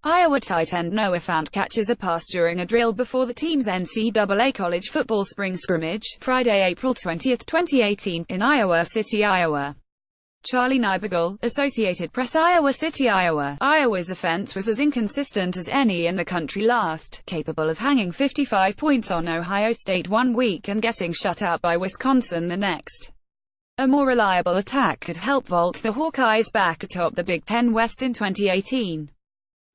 Iowa tight end Noah Fant catches a pass during a drill before the team's NCAA college football spring scrimmage, Friday, April 20, 2018, in Iowa City, Iowa. Charlie Niebergall, Associated Press. Iowa City, Iowa. Iowa's offense was as inconsistent as any in the country last, capable of hanging 55 points on Ohio State one week and getting shut out by Wisconsin the next. A more reliable attack could help vault the Hawkeyes back atop the Big Ten West in 2018.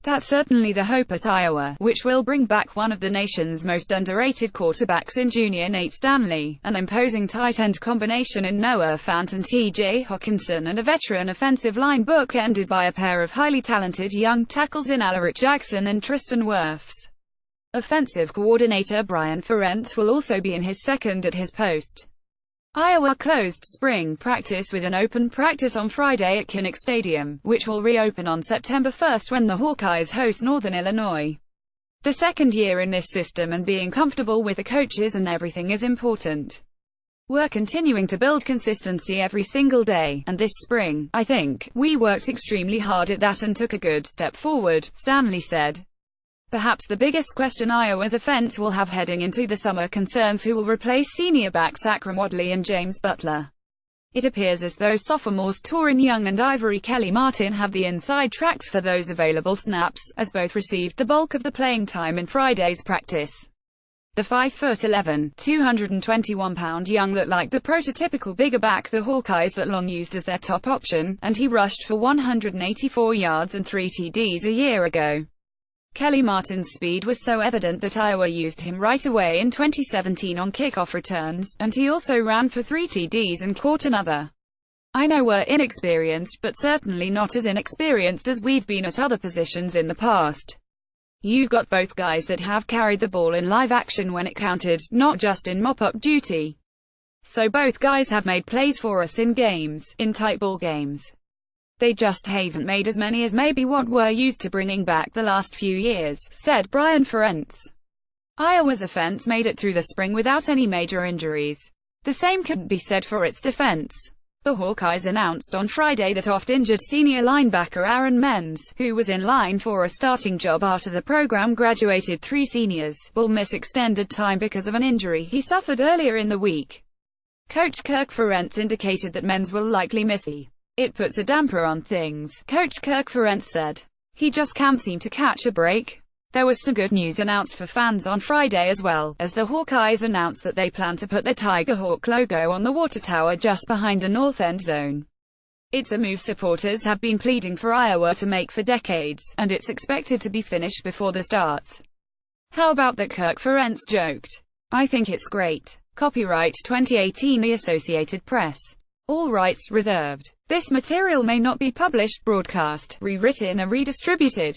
That's certainly the hope at Iowa, which will bring back one of the nation's most underrated quarterbacks in junior Nate Stanley, an imposing tight end combination in Noah Fant and T.J. Hockenson, and a veteran offensive line bookended by a pair of highly talented young tackles in Alaric Jackson and Tristan Wirfs. Offensive coordinator Brian Ferentz will also be in his second at his post. Iowa closed spring practice with an open practice on Friday at Kinnick Stadium, which will reopen on September 1 when the Hawkeyes host Northern Illinois. The second year in this system and being comfortable with the coaches and everything is important. We're continuing to build consistency every single day, and this spring, I think, we worked extremely hard at that and took a good step forward, Stanley said. Perhaps the biggest question Iowa's offense will have heading into the summer concerns who will replace senior backs Akram Wadley and James Butler. It appears as though sophomores Torin Young and Ivory Kelly-Martin have the inside tracks for those available snaps, as both received the bulk of the playing time in Friday's practice. The 5'11", 221-pound Young looked like the prototypical bigger back the Hawkeyes that long used as their top option, and he rushed for 184 yards and 3 TDs a year ago. Kelly-Martin's speed was so evident that Iowa used him right away in 2017 on kickoff returns, and he also ran for 3 TDs and caught another. I know we're inexperienced, but certainly not as inexperienced as we've been at other positions in the past. You've got both guys that have carried the ball in live action when it counted, not just in mop-up duty. So both guys have made plays for us in games, in tight ball games. They just haven't made as many as maybe what we're used to bringing back the last few years, said Brian Ferentz. Iowa's offense made it through the spring without any major injuries. The same couldn't be said for its defense. The Hawkeyes announced on Friday that oft-injured senior linebacker Aaron Menz, who was in line for a starting job after the program graduated 3 seniors, will miss extended time because of an injury he suffered earlier in the week. Coach Kirk Ferentz indicated that Menz will likely miss the It puts a damper on things, Coach Kirk Ferentz said. He just can't seem to catch a break. There was some good news announced for fans on Friday as well, as the Hawkeyes announced that they plan to put their Tiger Hawk logo on the water tower just behind the north end zone. It's a move supporters have been pleading for Iowa to make for decades, and it's expected to be finished before the starts. How about that, Kirk Ferentz joked. I think it's great. Copyright 2018 The Associated Press. All rights reserved. This material may not be published, broadcast, rewritten or redistributed.